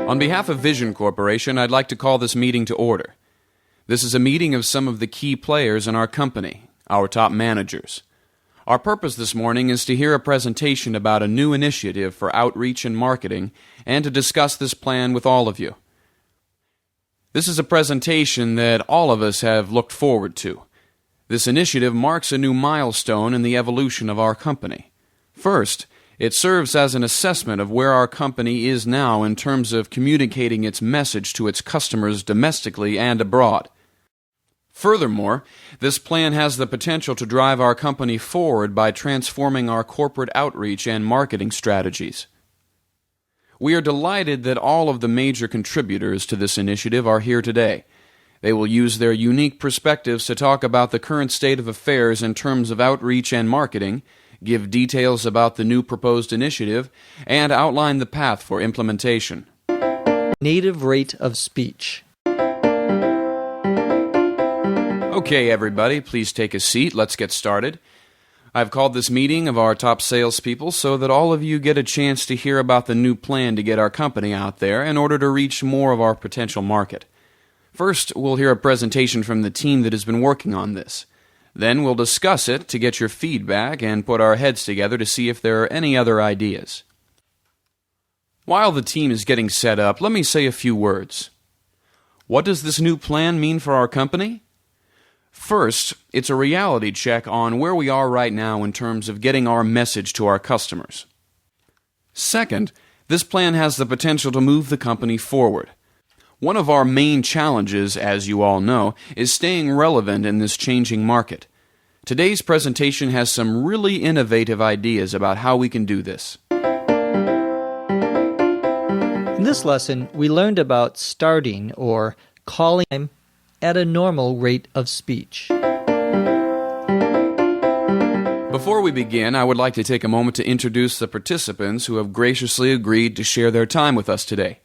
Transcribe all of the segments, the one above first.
On behalf of Vision Corporation, I'd like to call this meeting to order. This is a meeting of some of the key players in our company, our top managers. Our purpose this morning is to hear a presentation about a new initiative for outreach and marketing and to discuss this plan with all of you. This is a presentation that all of us have looked forward to. This initiative marks a new milestone in the evolution of our company. First, it serves as an assessment of where our company is now in terms of communicating its message to its customers domestically and abroad. Furthermore, this plan has the potential to drive our company forward by transforming our corporate outreach and marketing strategies. We are delighted that all of the major contributors to this initiative are here today. They will use their unique perspectives to talk about the current state of affairs in terms of outreach and marketing, give details about the new proposed initiative, and outline the path for implementation. Native rate of speech. Okay, everybody, please take a seat. Let's get started. I've called this meeting of our top salespeople so that all of you get a chance to hear about the new plan to get our company out there in order to reach more of our potential market. First, we'll hear a presentation from the team that has been working on this. Then we'll discuss it to get your feedback and put our heads together to see if there are any other ideas. While the team is getting set up, let me say a few words. What does this new plan mean for our company? First, it's a reality check on where we are right now in terms of getting our message to our customers. Second, this plan has the potential to move the company forward. One of our main challenges, as you all know, is staying relevant in this changing market. Today's presentation has some really innovative ideas about how we can do this. In this lesson, we learned about starting or calling at a normal rate of speech. Before we begin, I would like to take a moment to introduce the participants who have graciously agreed to share their time with us today.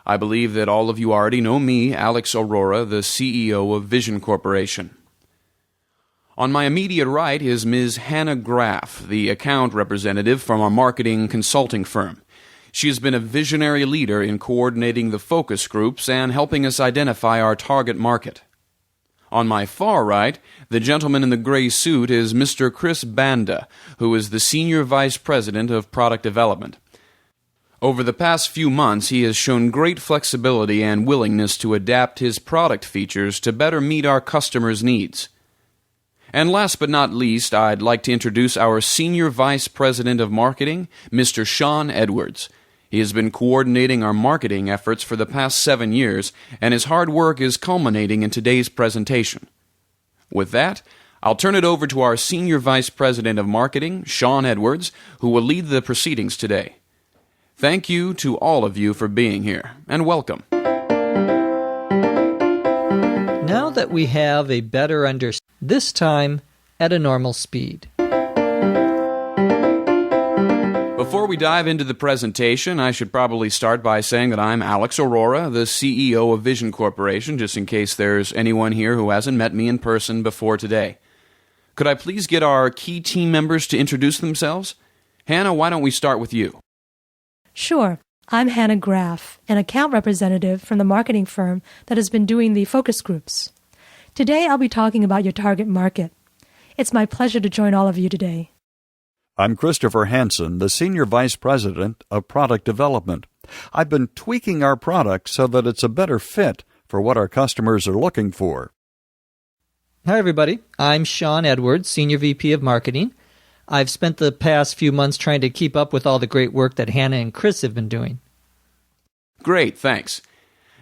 I believe that all of you already know me, Alex Aurora, the CEO of Vision Corporation. On my immediate right is Ms. Hannah Graff, the account representative from our marketing consulting firm. She has been a visionary leader in coordinating the focus groups and helping us identify our target market. On my far right, the gentleman in the gray suit is Mr. Chris Banda, who is the Senior Vice President of Product Development. Over the past few months, he has shown great flexibility and willingness to adapt his product features to better meet our customers' needs. And last but not least, I'd like to introduce our Senior Vice President of Marketing, Mr. Sean Edwards. He has been coordinating our marketing efforts for the past 7 years, and his hard work is culminating in today's presentation. With that, I'll turn it over to our Senior Vice President of Marketing, Sean Edwards, who will lead the proceedings today. Thank you to all of you for being here, and welcome. Now that we have a better understanding, this time at a normal speed. Before we dive into the presentation, I should probably start by saying that I'm Alex Aurora, the CEO of Vision Corporation, just in case there's anyone here who hasn't met me in person before today. Could I please get our key team members to introduce themselves? Hannah, why don't we start with you? Sure. I'm Hannah Graff, an account representative from the marketing firm that has been doing the focus groups. Today I'll be talking about your target market. It's my pleasure to join all of you today. I'm Christopher Hansen, the Senior Vice President of Product Development. I've been tweaking our product so that it's a better fit for what our customers are looking for. Hi, everybody. I'm Sean Edwards, Senior VP of Marketing. I've spent the past few months trying to keep up with all the great work that Hannah and Chris have been doing. Great, thanks.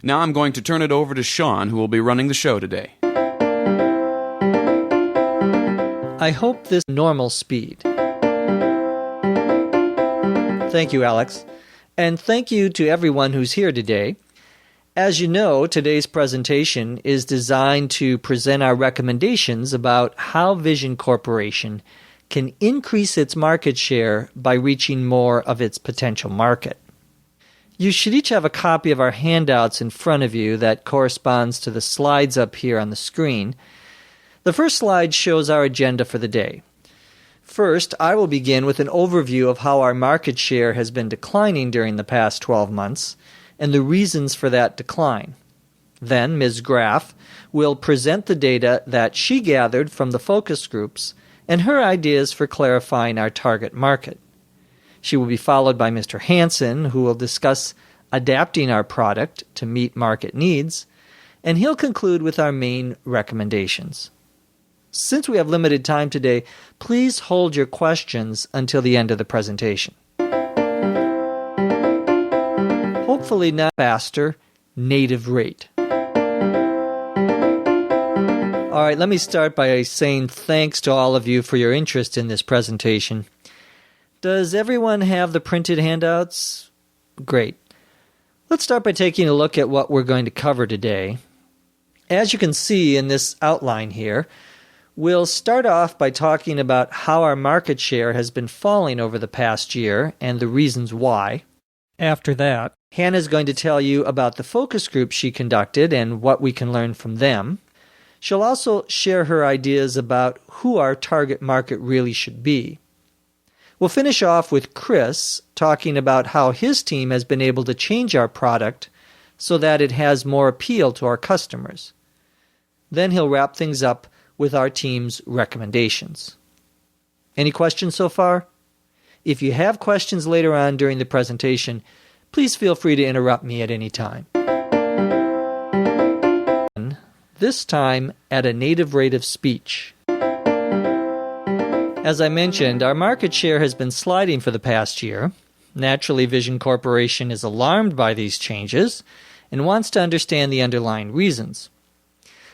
Now I'm going to turn it over to Sean, who will be running the show today. I hope this normal speed. Thank you, Alex. And thank you to everyone who's here today. As you know, today's presentation is designed to present our recommendations about how Vision Corporation can increase its market share by reaching more of its potential market. You should each have a copy of our handouts in front of you that corresponds to the slides up here on the screen. The first slide shows our agenda for the day. First, I will begin with an overview of how our market share has been declining during the past 12 months, and the reasons for that decline. Then Ms. Graff will present the data that she gathered from the focus groups and her ideas for clarifying our target market. She will be followed by Mr. Hansen, who will discuss adapting our product to meet market needs, and he'll conclude with our main recommendations. Since we have limited time today, please hold your questions until the end of the presentation. Hopefully not faster, native rate. All right, let me start by saying thanks to all of you for your interest in this presentation. Does everyone have the printed handouts? Great. Let's start by taking a look at what we're going to cover today. As you can see in this outline here, we'll start off by talking about how our market share has been falling over the past year and the reasons why. After that, Hannah's going to tell you about the focus group she conducted and what we can learn from them. She'll also share her ideas about who our target market really should be. We'll finish off with Chris talking about how his team has been able to change our product so that it has more appeal to our customers. Then he'll wrap things up with our team's recommendations. Any questions so far? If you have questions later on during the presentation, please feel free to interrupt me at any time. This time at a native rate of speech. As I mentioned, our market share has been sliding for the past year. Naturally, Vision Corporation is alarmed by these changes and wants to understand the underlying reasons.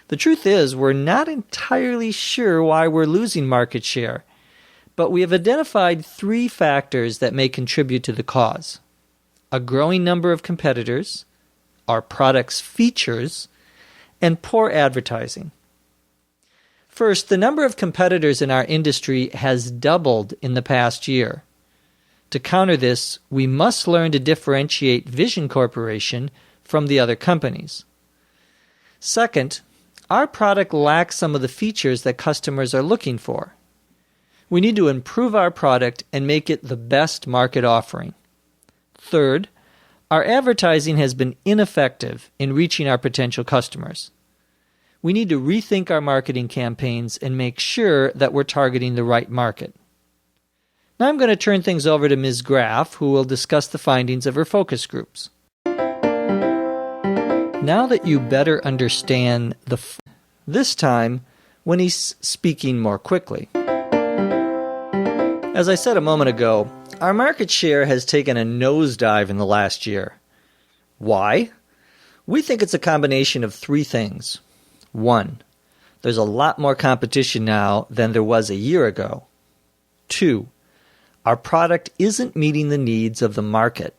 The truth is, we're not entirely sure why we're losing market share, but we have identified 3 factors that may contribute to the cause: a growing number of competitors, our product's features, and poor advertising. First, the number of competitors in our industry has doubled in the past year. To counter this, we must learn to differentiate Vision Corporation from the other companies. Second, our product lacks some of the features that customers are looking for. We need to improve our product and make it the best market offering. Third, our advertising has been ineffective in reaching our potential customers. We need to rethink our marketing campaigns and make sure that we're targeting the right market. Now I'm going to turn things over to Ms. Graff, who will discuss the findings of her focus groups. Now that you better understand this time when he's speaking more quickly. As I said a moment ago, our market share has taken a nosedive in the last year. Why? We think it's a combination of 3 things. 1, there's a lot more competition now than there was a year ago. 2, our product isn't meeting the needs of the market.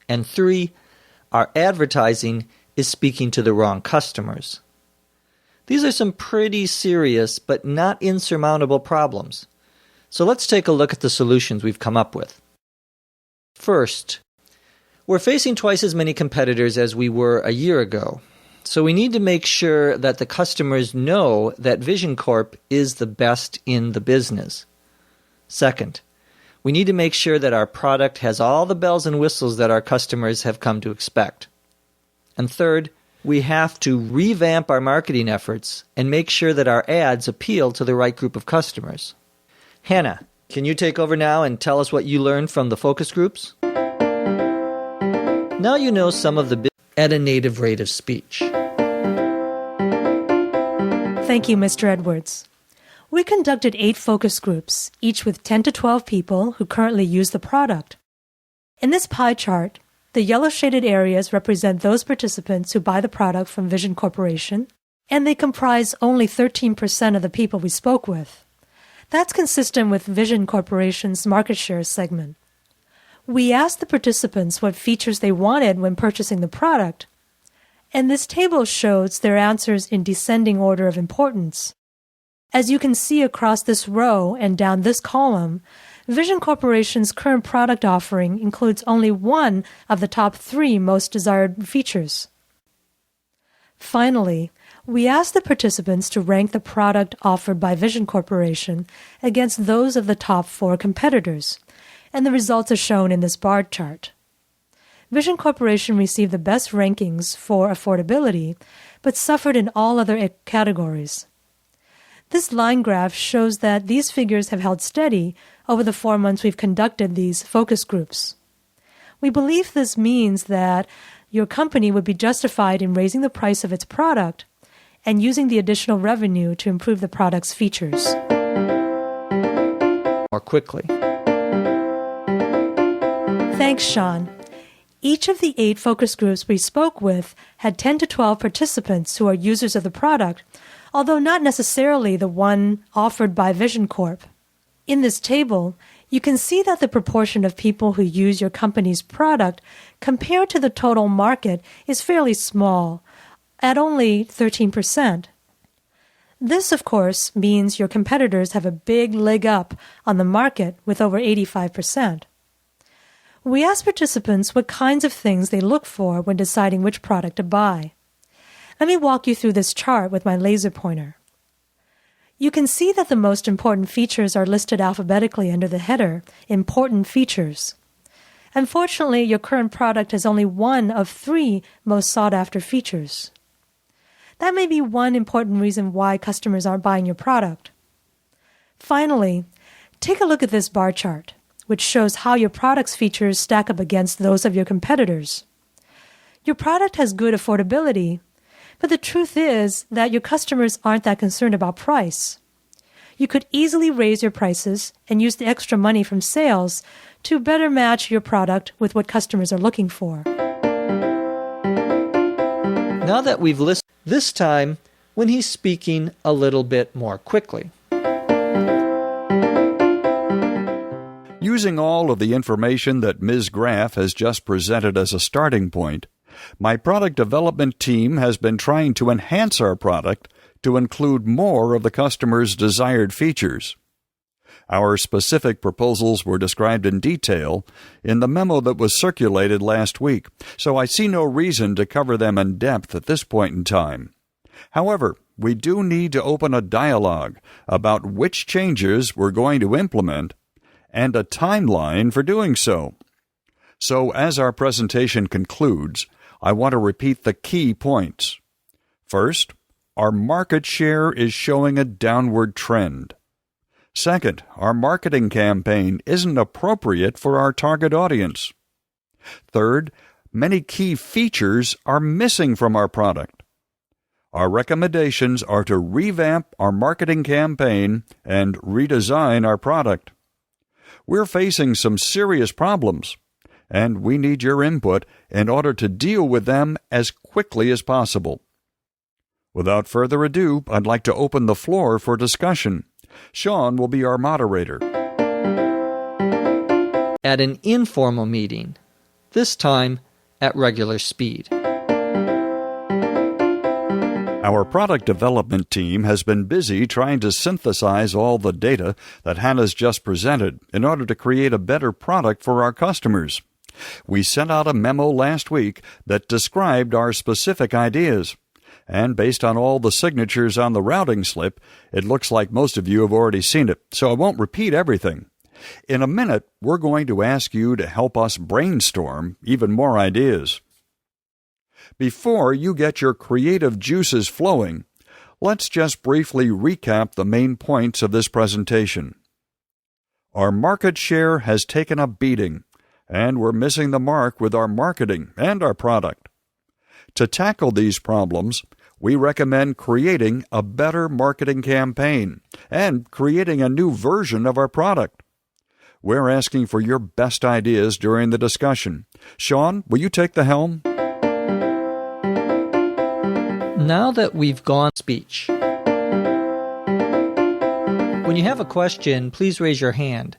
And 3, our advertising is speaking to the wrong customers. These are some pretty serious but not insurmountable problems. So let's take a look at the solutions we've come up with. First, we're facing twice as many competitors as we were a year ago. So we need to make sure that the customers know that Vision Corp is the best in the business. Second, we need to make sure that our product has all the bells and whistles that our customers have come to expect. And third, we have to revamp our marketing efforts and make sure that our ads appeal to the right group of customers. Hannah, can you take over now and tell us what you learned from the focus groups? Now you know some of the at a native rate of speech. Thank you, Mr. Edwards. We conducted 8 focus groups, each with 10 to 12 people who currently use the product. In this pie chart, the yellow shaded areas represent those participants who buy the product from Vision Corporation, and they comprise only 13% of the people we spoke with. That's consistent with Vision Corporation's market share segment. We asked the participants what features they wanted when purchasing the product, and this table shows their answers in descending order of importance. As you can see across this row and down this column, Vision Corporation's current product offering includes only one of the top 3 most desired features. Finally, we asked the participants to rank the product offered by Vision Corporation against those of the top 4 competitors, and the results are shown in this bar chart. Vision Corporation received the best rankings for affordability, but suffered in all other categories. This line graph shows that these figures have held steady over the 4 months we've conducted these focus groups. We believe this means that your company would be justified in raising the price of its product and using the additional revenue to improve the product's features. More quickly. Thanks, Sean. Each of the 8 focus groups we spoke with had 10 to 12 participants who are users of the product, although not necessarily the one offered by Vision Corp. In this table, you can see that the proportion of people who use your company's product compared to the total market is fairly small, at only 13%. This, of course, means your competitors have a big leg up on the market with over 85%. We asked participants what kinds of things they look for when deciding which product to buy. Let me walk you through this chart with my laser pointer. You can see that the most important features are listed alphabetically under the header, Important Features. Unfortunately, your current product has only one of 3 most sought-after features. That may be one important reason why customers aren't buying your product. Finally, take a look at this bar chart, which shows how your product's features stack up against those of your competitors. Your product has good affordability, but the truth is that your customers aren't that concerned about price. You could easily raise your prices and use the extra money from sales to better match your product with what customers are looking for. Now that we've listened, this time when he's speaking a little bit more quickly. Using all of the information that Ms. Graff has just presented as a starting point, my product development team has been trying to enhance our product to include more of the customer's desired features. Our specific proposals were described in detail in the memo that was circulated last week, so I see no reason to cover them in depth at this point in time. However, we do need to open a dialogue about which changes we're going to implement and a timeline for doing so. So, as our presentation concludes, I want to repeat the key points. First, our market share is showing a downward trend. Second, our marketing campaign isn't appropriate for our target audience. Third, many key features are missing from our product. Our recommendations are to revamp our marketing campaign and redesign our product. We're facing some serious problems, and we need your input in order to deal with them as quickly as possible. Without further ado, I'd like to open the floor for discussion. Sean will be our moderator. At an informal meeting, this time at regular speed. Our product development team has been busy trying to synthesize all the data that Hannah's just presented in order to create a better product for our customers. We sent out a memo last week that described our specific ideas. And based on all the signatures on the routing slip, it looks like most of you have already seen it, so I won't repeat everything. In a minute, we're going to ask you to help us brainstorm even more ideas. Before you get your creative juices flowing, let's just briefly recap the main points of this presentation. Our market share has taken a beating, and we're missing the mark with our marketing and our product. To tackle these problems, we recommend creating a better marketing campaign and creating a new version of our product. We're asking for your best ideas during the discussion. Sean, will you take the helm? Now that we've gone speech. When you have a question, please raise your hand.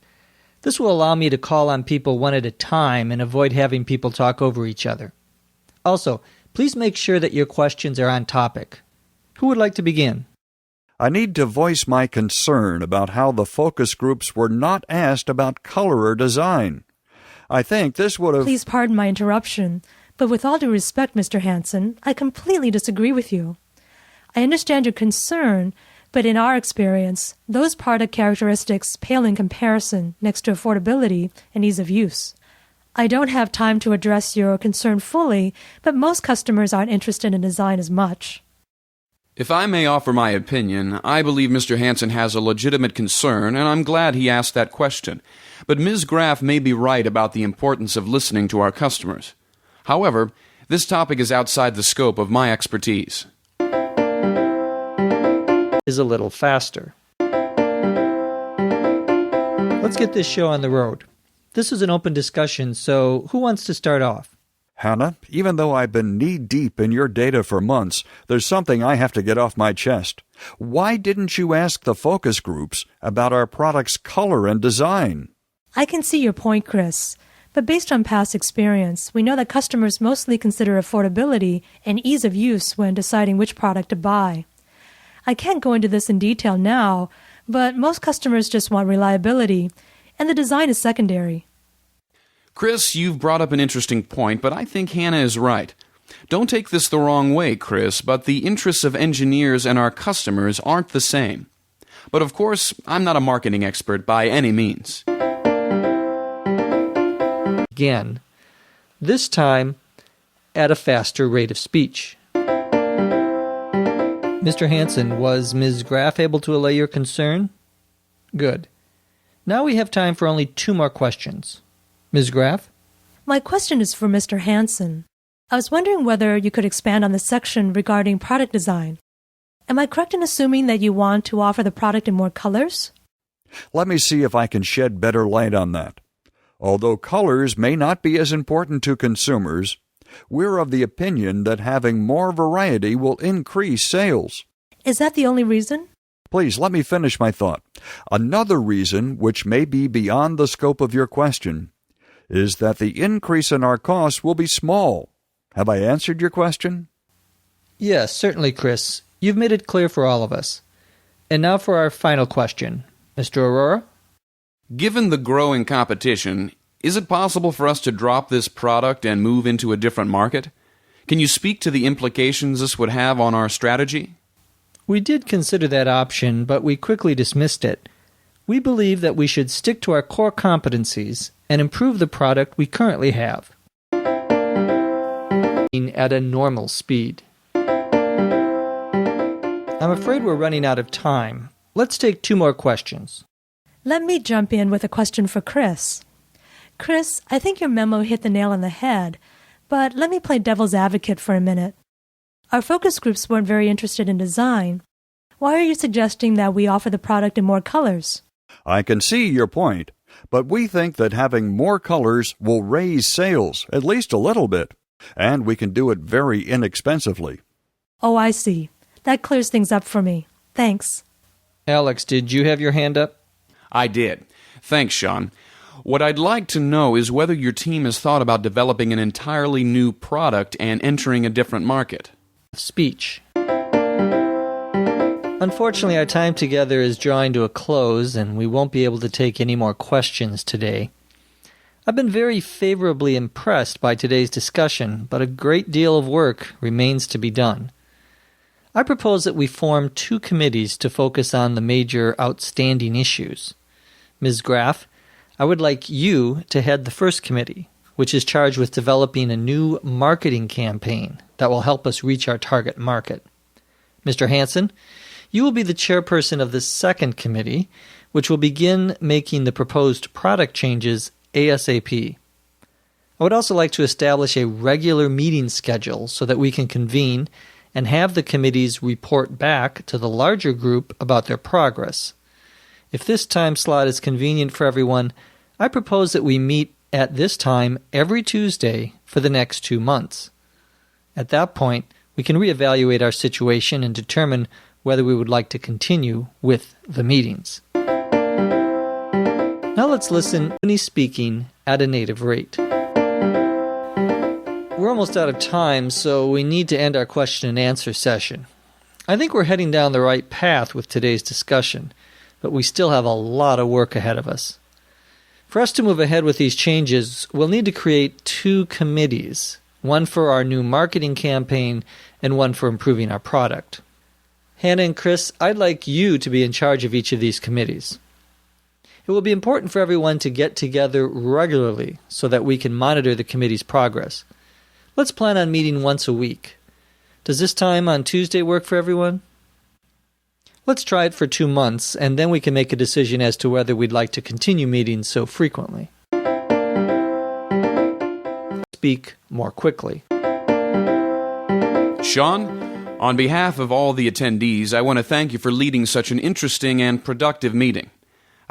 This will allow me to call on people one at a time and avoid having people talk over each other. Also, please make sure that your questions are on topic. Who would like to begin? I need to voice my concern about how the focus groups were not asked about color or design. I think this would have... Please pardon my interruption, but with all due respect, Mr. Hansen, I completely disagree with you. I understand your concern, but in our experience, those product characteristics pale in comparison next to affordability and ease of use. I don't have time to address your concern fully, but most customers aren't interested in design as much. If I may offer my opinion, I believe Mr. Hansen has a legitimate concern, and I'm glad he asked that question. But Ms. Graff may be right about the importance of listening to our customers. However, this topic is outside the scope of my expertise. Is a little faster. Let's get this show on the road. This is an open discussion, so who wants to start off? Hannah, even though I've been knee-deep in your data for months, there's something I have to get off my chest. Why didn't you ask the focus groups about our product's color and design? I can see your point, Chris. But based on past experience, we know that customers mostly consider affordability and ease of use when deciding which product to buy. I can't go into this in detail now, but most customers just want reliability, and the design is secondary. Chris, you've brought up an interesting point, but I think Hannah is right. Don't take this the wrong way, Chris, but the interests of engineers and our customers aren't the same. But of course, I'm not a marketing expert by any means. Again, this time at a faster rate of speech. Mr. Hansen, was Ms. Graff able to allay your concern? Good. Now we have time for only 2 more questions. Ms. Graff? My question is for Mr. Hansen. I was wondering whether you could expand on the section regarding product design. Am I correct in assuming that you want to offer the product in more colors? Let me see if I can shed better light on that. Although colors may not be as important to consumers, we're of the opinion that having more variety will increase sales. Is that the only reason? Please, let me finish my thought. Another reason, which may be beyond the scope of your question, is that the increase in our costs will be small. Have I answered your question? Yes, certainly, Chris. You've made it clear for all of us. And now for our final question. Mr. Aurora? Given the growing competition, is it possible for us to drop this product and move into a different market? Can you speak to the implications this would have on our strategy? We did consider that option, but we quickly dismissed it. We believe that we should stick to our core competencies and improve the product we currently have at a normal speed. I'm afraid we're running out of time. Let's take 2 more questions. Let me jump in with a question for Chris. Chris, I think your memo hit the nail on the head, but let me play devil's advocate for a minute. Our focus groups weren't very interested in design. Why are you suggesting that we offer the product in more colors? I can see your point, but we think that having more colors will raise sales, at least a little bit, and we can do it very inexpensively. Oh, I see. That clears things up for me. Thanks. Alex, did you have your hand up? I did. Thanks, Sean. What I'd like to know is whether your team has thought about developing an entirely new product and entering a different market. Speech. Unfortunately, our time together is drawing to a close, and we won't be able to take any more questions today. I've been very favorably impressed by today's discussion, but a great deal of work remains to be done. I propose that we form 2 committees to focus on the major outstanding issues. Ms. Graff, I would like you to head the first committee, which is charged with developing a new marketing campaign that will help us reach our target market. Mr. Hansen, you will be the chairperson of the second committee, which will begin making the proposed product changes ASAP. I would also like to establish a regular meeting schedule so that we can convene and have the committees report back to the larger group about their progress. If this time slot is convenient for everyone, I propose that we meet at this time every Tuesday for the next 2 months. At that point, we can reevaluate our situation and determine whether we would like to continue with the meetings. Now let's listen to me speaking at a native rate. We're almost out of time, so we need to end our question and answer session. I think we're heading down the right path with today's discussion, but we still have a lot of work ahead of us. For us to move ahead with these changes, we'll need to create 2 committees, one for our new marketing campaign and one for improving our product. Hannah and Chris, I'd like you to be in charge of each of these committees. It will be important for everyone to get together regularly so that we can monitor the committee's progress. Let's plan on meeting once a week. Does this time on Tuesday work for everyone? Let's try it for 2 months, and then we can make a decision as to whether we'd like to continue meeting so frequently. Speak more quickly. Sean, on behalf of all the attendees, I want to thank you for leading such an interesting and productive meeting.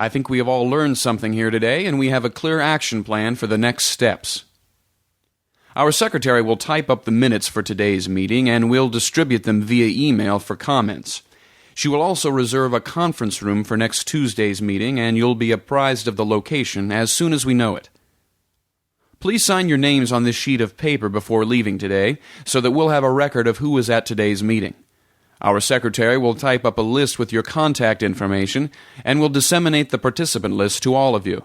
I think we have all learned something here today, and we have a clear action plan for the next steps. Our secretary will type up the minutes for today's meeting, and we'll distribute them via email for comments. She will also reserve a conference room for next Tuesday's meeting, and you'll be apprised of the location as soon as we know it. Please sign your names on this sheet of paper before leaving today, so that we'll have a record of who was at today's meeting. Our secretary will type up a list with your contact information, and will disseminate the participant list to all of you.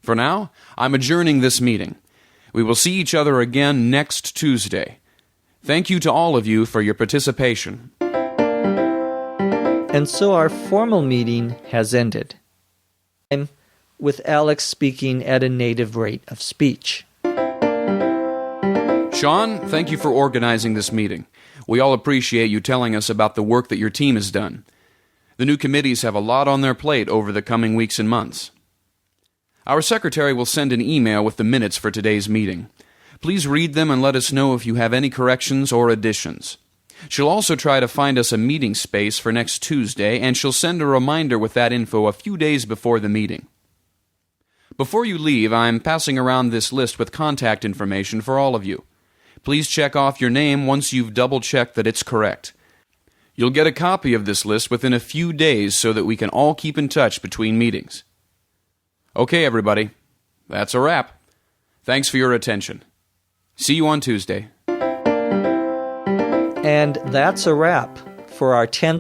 For now, I'm adjourning this meeting. We will see each other again next Tuesday. Thank you to all of you for your participation. And so our formal meeting has ended, with Alex speaking at a native rate of speech. Sean, thank you for organizing this meeting. We all appreciate you telling us about the work that your team has done. The new committees have a lot on their plate over the coming weeks and months. Our secretary will send an email with the minutes for today's meeting. Please read them and let us know if you have any corrections or additions. She'll also try to find us a meeting space for next Tuesday, and she'll send a reminder with that info a few days before the meeting. Before you leave, I'm passing around this list with contact information for all of you. Please check off your name once you've double-checked that it's correct. You'll get a copy of this list within a few days so that we can all keep in touch between meetings. Okay, everybody. That's a wrap. Thanks for your attention. See you on Tuesday. And that's a wrap for our 10th